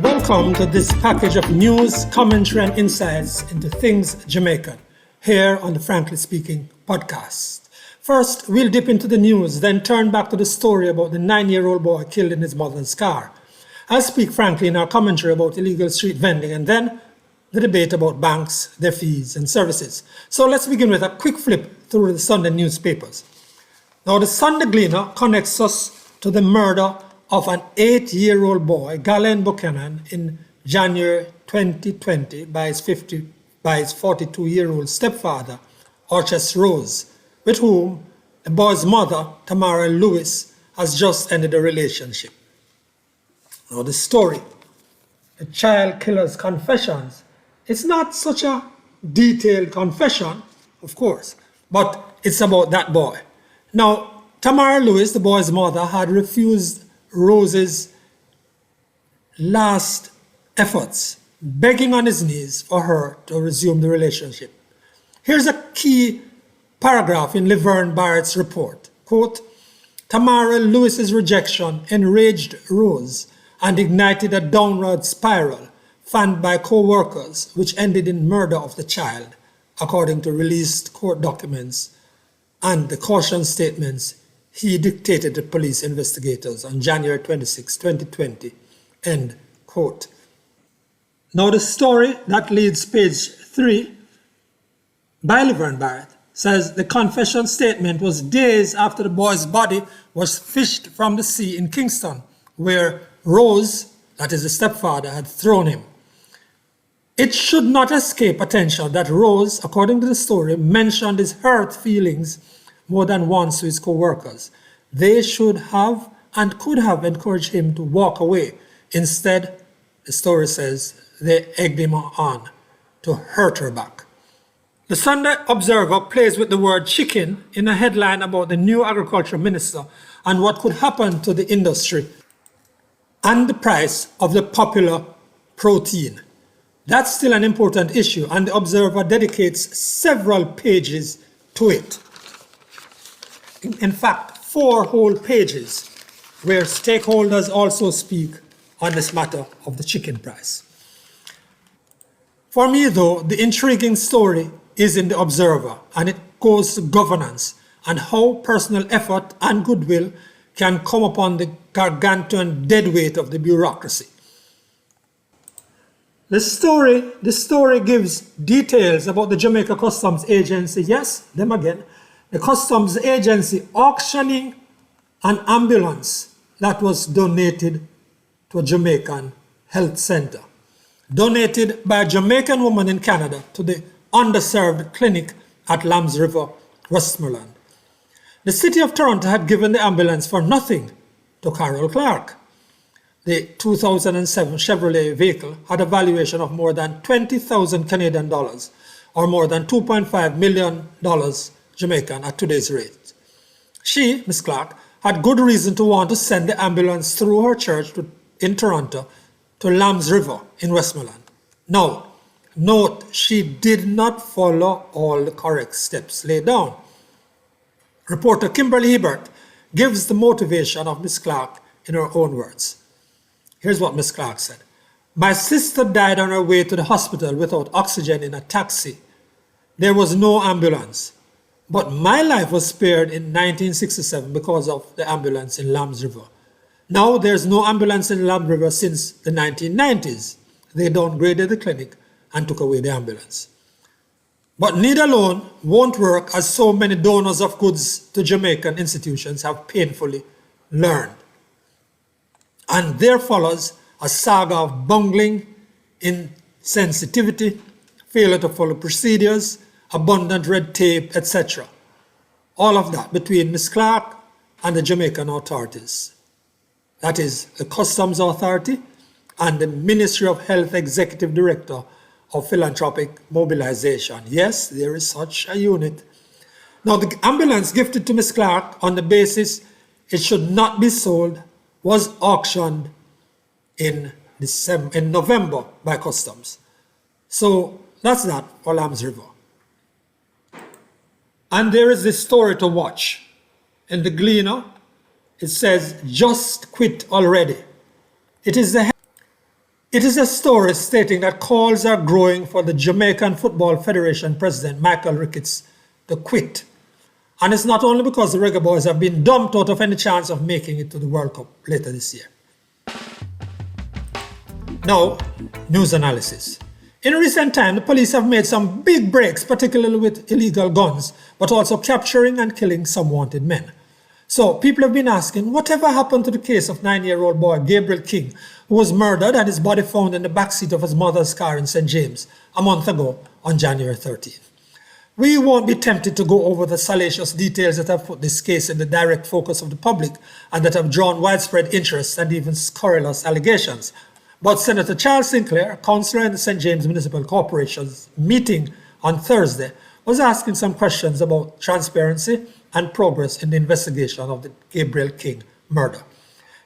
Welcome to this package of news, commentary, and insights into things Jamaican, here on the Frankly Speaking podcast. First, we'll dip into the news, then turn back to the story about the 9-year-old boy killed in his mother's car. I'll speak frankly in our commentary about illegal street vending, and then the debate about banks, their fees, and services. So let's begin with a quick flip through the Sunday newspapers. Now, the Sunday Gleaner connects us to the murder of an 8-year-old boy, Galen Buchanan, in January 2020 by his 42-year-old stepfather, Orchest Rose, with whom the boy's mother, Tamara Lewis, has just ended a relationship. Now, the story, the child killer's confessions, it's not such a detailed confession, of course, but it's about that boy. Now, Tamara Lewis, the boy's mother, had refused Rose's last efforts, begging on his knees for her to resume the relationship. Here's a key paragraph in Laverne Barrett's report. Quote, Tamara Lewis's rejection enraged Rose and ignited a downward spiral fanned by co-workers, which ended in murder of the child, according to released court documents and the caution statements he dictated to police investigators on January 26, 2020, end quote. Now the story that leads page 3 by Laverne Barrett says the confession statement was days after the boy's body was fished from the sea in Kingston, where Rose, that is the stepfather, had thrown him. It should not escape attention that Rose, according to the story, mentioned his hurt feelings more than once to his co-workers. They should have and could have encouraged him to walk away. Instead, the story says, they egged him on to hurt her back. The Sunday Observer plays with the word chicken in a headline about the new agriculture minister and what could happen to the industry and the price of the popular protein. That's still an important issue, and the Observer dedicates several pages to it. In fact, 4 whole pages where stakeholders also speak on this matter of the chicken price. For me, though, the intriguing story is in the Observer, and it goes to governance and how personal effort and goodwill can come upon the gargantuan deadweight of the bureaucracy. The story gives details about the Jamaica Customs Agency, yes, them again, the Customs Agency auctioning an ambulance that was donated to a Jamaican health center, donated by a Jamaican woman in Canada to the underserved clinic at Lambs River, Westmoreland. The city of Toronto had given the ambulance for nothing to Carol Clark. The 2007 Chevrolet vehicle had a valuation of more than 20,000 Canadian dollars, or more than $2.5 million Jamaican at today's rate. She, Miss Clark, had good reason to want to send the ambulance through her church in Toronto to Lambs River in Westmoreland. Now, note, she did not follow all the correct steps laid down. Reporter Kimberly Hebert gives the motivation of Miss Clark in her own words. Here's what Miss Clark said. My sister died on her way to the hospital without oxygen in a taxi. There was no ambulance. But my life was spared in 1967 because of the ambulance in Lambs River. Now there's no ambulance in Lambs River since the 1990s. They downgraded the clinic and took away the ambulance. But need alone won't work, as so many donors of goods to Jamaican institutions have painfully learned. And there follows a saga of bungling, insensitivity, failure to follow procedures, abundant red tape, etc. All of that between Ms. Clark and the Jamaican authorities. That is the Customs Authority and the Ministry of Health Executive Director of Philanthropic Mobilization. Yes, there is such a unit. Now, the ambulance gifted to Ms. Clark on the basis it should not be sold was auctioned in November by Customs. So that's that for Lambs River. And there is this story to watch. In the Gleaner, it says, just quit already. It is a story stating that calls are growing for the Jamaican Football Federation President Michael Ricketts to quit. And it's not only because the Reggae Boys have been dumped out of any chance of making it to the World Cup later this year. Now, news analysis. In recent time, the police have made some big breaks, particularly with illegal guns, but also capturing and killing some wanted men. So people have been asking, whatever happened to the case of 9-year-old boy Gabriel King, who was murdered and his body found in the backseat of his mother's car in St. James a month ago on January 13th. We won't be tempted to go over the salacious details that have put this case in the direct focus of the public and that have drawn widespread interest and even scurrilous allegations. But Senator Charles Sinclair, councillor in the St. James Municipal Corporation's meeting on Thursday, was asking some questions about transparency and progress in the investigation of the Gabriel King murder.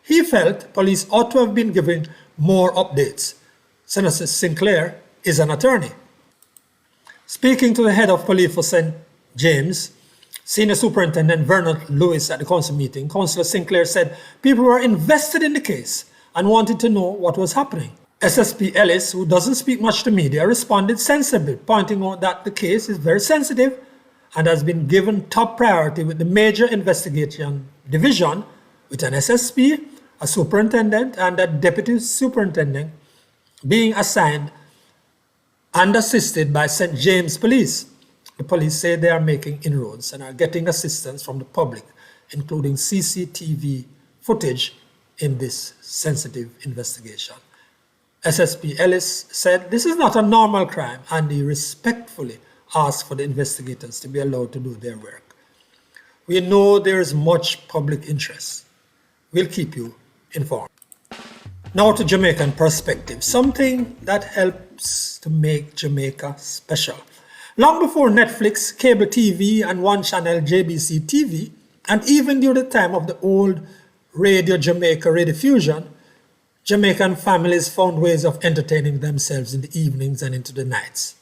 He felt police ought to have been giving more updates. Senator Sinclair is an attorney. Speaking to the head of police for St. James, Senior Superintendent Vernon Lewis at the council meeting, Councillor Sinclair said people were invested in the case and wanted to know what was happening. SSP Ellis, who doesn't speak much to media, responded sensibly, pointing out that the case is very sensitive and has been given top priority with the major investigation division with an SSP, a superintendent, and a deputy superintendent being assigned and assisted by St. James Police. The police say they are making inroads and are getting assistance from the public, including CCTV footage in this sensitive investigation. SSP Ellis said this is not a normal crime and he respectfully asked for the investigators to be allowed to do their work. We know there is much public interest. We'll keep you informed. Now to Jamaican Perspective, something that helps to make Jamaica special. Long before Netflix, cable TV, and one channel JBC TV, and even during the time of the old Radio Jamaica Radio Fusion, Jamaican families found ways of entertaining themselves in the evenings and into the nights.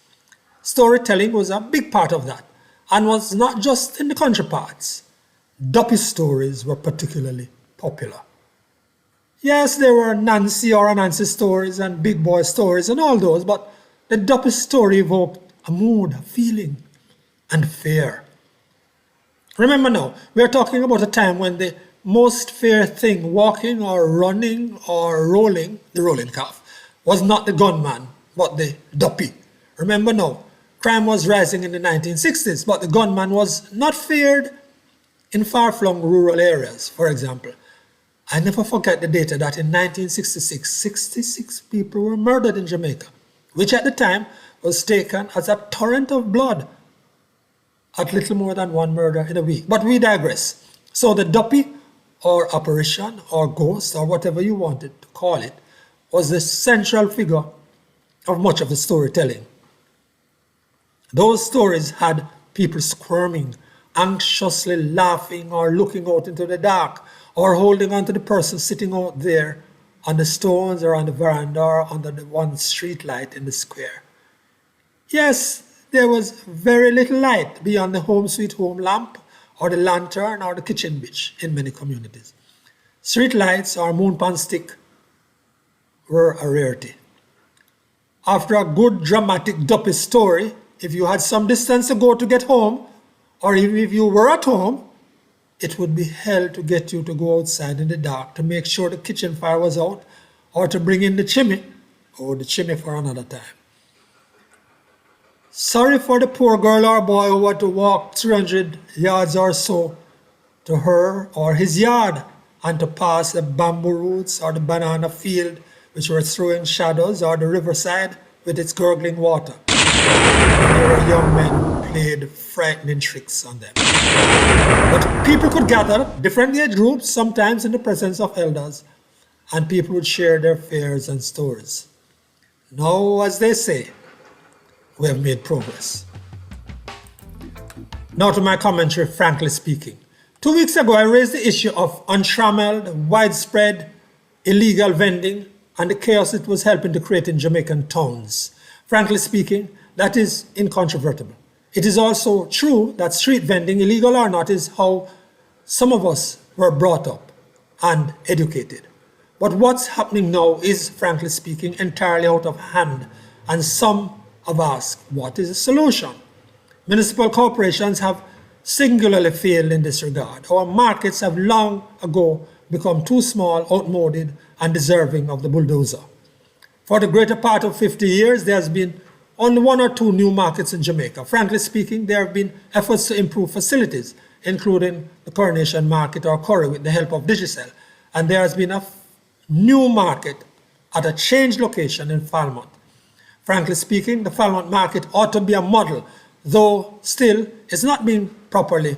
Storytelling was a big part of that, and was not just in the country parts. Duppy stories were particularly popular. Yes, there were Nancy or Anansi stories and Big Boy stories and all those, but the Duppy story evoked a mood, a feeling, and fear. Remember now, we are talking about a time when the most feared thing, walking or running or rolling, the rolling calf, was not the gunman, but the Duppy. Remember now, crime was rising in the 1960s, but the gunman was not feared in far-flung rural areas, for example. I never forget the data that in 1966, 66 people were murdered in Jamaica, which at the time was taken as a torrent of blood at little more than one murder in a week. But we digress. So the Duppy, or apparition, or ghost, or whatever you wanted to call it, was the central figure of much of the storytelling. Those stories had people squirming, anxiously laughing, or looking out into the dark, or holding on to the person sitting out there on the stones or on the veranda or under the one street light in the square. Yes, there was very little light beyond the home sweet home lamp or the lantern or the kitchen bitch in many communities. Street lights or moonpan stick were a rarity. After a good dramatic Duppy story, if you had some distance to go to get home, or even if you were at home, it would be hell to get you to go outside in the dark to make sure the kitchen fire was out, or to bring in the chimney, or the chimney for another time. Sorry for the poor girl or boy who had to walk 300 yards or so to her or his yard and to pass the bamboo roots or the banana field which were throwing shadows, or the riverside with its gurgling water. There were young men who played frightening tricks on them. But people could gather, different age groups, sometimes in the presence of elders, and people would share their fears and stories. Now, as they say, we have made progress. Now to my commentary, frankly speaking. 2 weeks ago, I raised the issue of untrammeled, widespread, illegal vending and the chaos it was helping to create in Jamaican towns. Frankly speaking, that is incontrovertible. It is also true that street vending, illegal or not, is how some of us were brought up and educated. But what's happening now is, frankly speaking, entirely out of hand. And some have asked, what is the solution? Municipal corporations have singularly failed in this regard. Our markets have long ago become too small, outmoded, and deserving of the bulldozer. For the greater part of 50 years, there has been only one or two new markets in Jamaica. Frankly speaking, there have been efforts to improve facilities, including the Coronation Market or Curry with the help of Digicel. And there has been a new market at a changed location in Falmouth. Frankly speaking, the Falmouth market ought to be a model, though still it's not being properly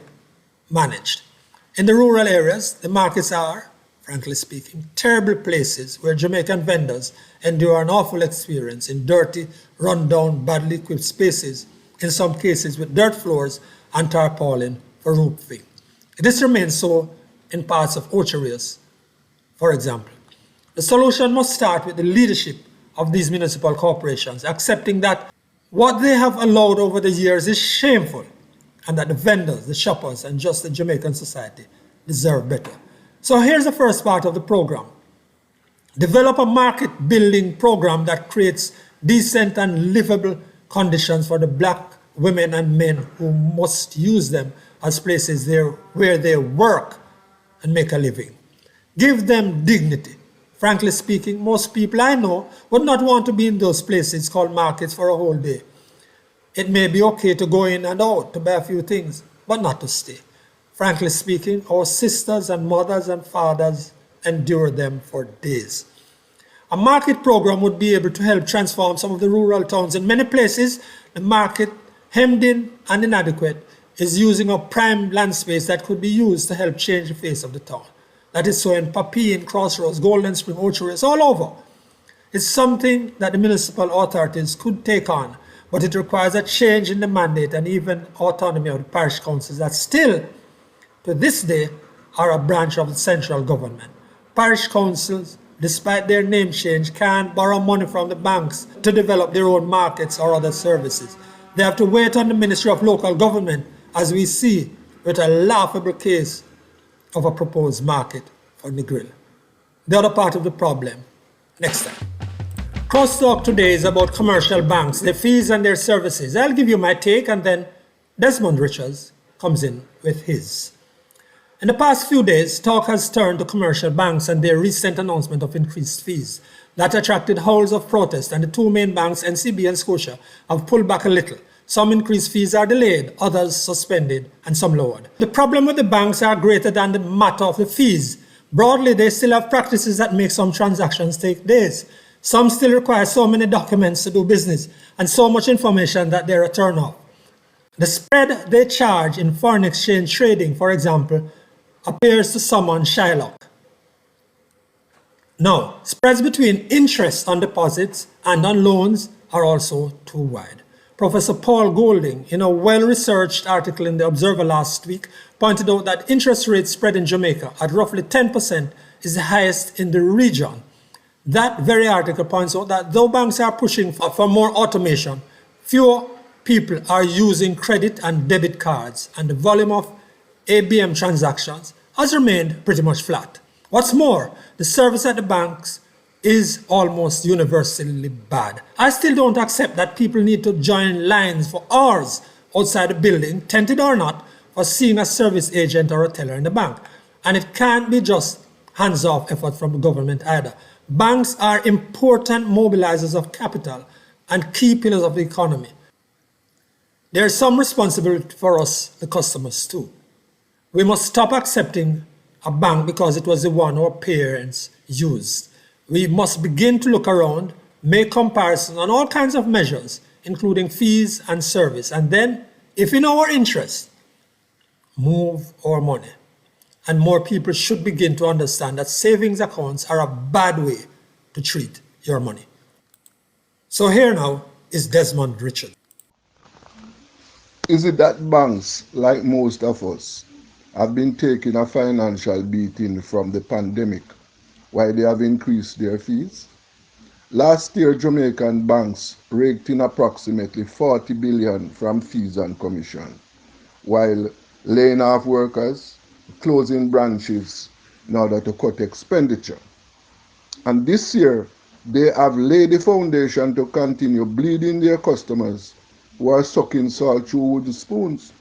managed. In the rural areas, the markets are, frankly speaking, terrible places where Jamaican vendors endure an awful experience in dirty, run-down, badly equipped spaces, in some cases with dirt floors and tarpaulin for roofing. This remains so in parts of Ocho for example. The solution must start with the leadership of these municipal corporations, accepting that what they have allowed over the years is shameful, and that the vendors, the shoppers, and just the Jamaican society deserve better. So here's the first part of the program. Develop a market building program that creates decent and livable conditions for the black women and men who must use them as places where they work and make a living. Give them dignity. Frankly speaking, most people I know would not want to be in those places called markets for a whole day. It may be okay to go in and out to buy a few things, but not to stay. Frankly speaking, our sisters and mothers and fathers endure them for days. A market program would be able to help transform some of the rural towns. In many places, the market, hemmed in and inadequate, is using up prime land space that could be used to help change the face of the town. That is so in Papine, Crossroads, Golden Spring, Ocho Rios, all over. It's something that the municipal authorities could take on, but it requires a change in the mandate and even autonomy of the parish councils that still, to this day, are a branch of the central government. Parish councils, despite their name change, can't borrow money from the banks to develop their own markets or other services. They have to wait on the Ministry of Local Government, as we see with a laughable case of a proposed market for Negril. The other part of the problem, next time. Crosstalk today is about commercial banks, their fees and their services. I'll give you my take and then Desmond Richars comes in with his. In the past few days, talk has turned to commercial banks and their recent announcement of increased fees. That attracted howls of protest, and the two main banks, NCB and Scotia, have pulled back a little. Some increased fees are delayed, others suspended, and some lowered. The problem with the banks are greater than the matter of the fees. Broadly, they still have practices that make some transactions take days. Some still require so many documents to do business and so much information that they're a turn-off. The spread they charge in foreign exchange trading, for example, appears to summon Shylock. Now, spreads between interest on deposits and on loans are also too wide. Professor Paul Golding, in a well-researched article in The Observer last week, pointed out that interest rate spread in Jamaica at roughly 10% is the highest in the region. That very article points out that though banks are pushing for more automation, fewer people are using credit and debit cards, and the volume of ABM transactions has remained pretty much flat. What's more, the service at the banks is almost universally bad. I still don't accept that people need to join lines for hours outside the building, tented or not, for seeing a service agent or a teller in the bank. And it can't be just hands-off effort from the government either. Banks are important mobilizers of capital and key pillars of the economy. There is some responsibility for us, the customers, too. We must stop accepting a bank because it was the one our parents used. We must begin to look around, make comparisons on all kinds of measures, including fees and service, and then, if in our interest, move our money. And more people should begin to understand that savings accounts are a bad way to treat your money. So here now is Desmond Richards. Is it that banks, like most of us, have been taking a financial beating from the pandemic, why they have increased their fees? Last year, Jamaican banks raked in approximately 40 billion from fees and commission, while laying off workers, closing branches in order to cut expenditure. And this year, they have laid the foundation to continue bleeding their customers who are sucking salt through wooden spoons.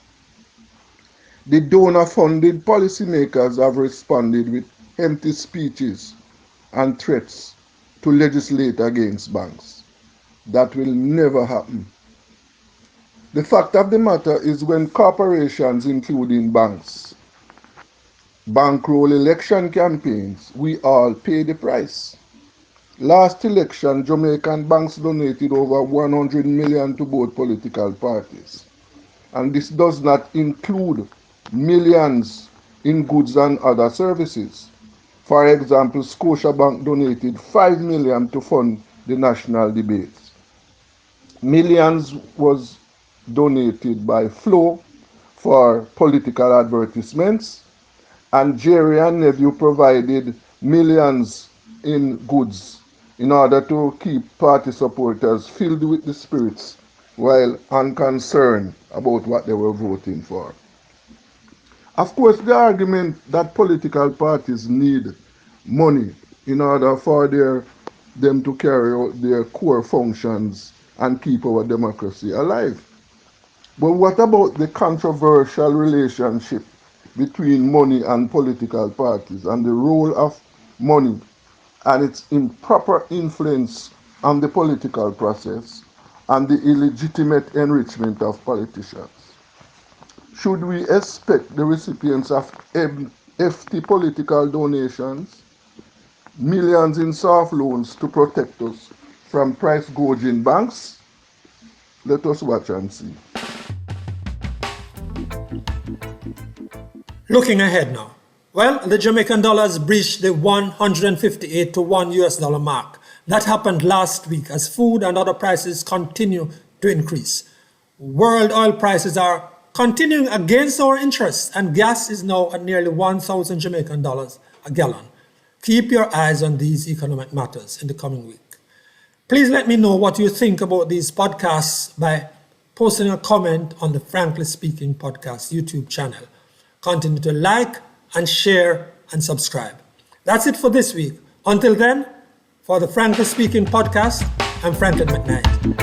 The donor-funded policymakers have responded with empty speeches and threats to legislate against banks. That will never happen. The fact of the matter is when corporations, including banks, bankroll election campaigns, we all pay the price. Last election, Jamaican banks donated over 100 million to both political parties. And this does not include millions in goods and other services. For example, Scotiabank donated 5 million to fund the national debates. Millions was donated by Flow for political advertisements, and Jerry and Nephew provided millions in goods in order to keep party supporters filled with the spirits while unconcerned about what they were voting for. Of course, the argument that political parties need money in order for them to carry out their core functions and keep our democracy alive. But what about the controversial relationship between money and political parties and the role of money and its improper influence on the political process and the illegitimate enrichment of politicians? Should we expect the recipients of hefty political donations, millions in soft loans to protect us from price gouging banks? Let us watch and see. Looking ahead now. Well, the Jamaican dollar has breached the 158 to 1 US dollar mark. That happened last week as food and other prices continue to increase. World oil prices are continuing against our interests, and gas is now at nearly 1,000 Jamaican dollars a gallon. Keep your eyes on these economic matters in the coming week. Please let me know what you think about these podcasts by posting a comment on the Frankly Speaking Podcast YouTube channel. Continue to like and share and subscribe. That's it for this week. Until then, for the Frankly Speaking Podcast, I'm Franklin McKnight.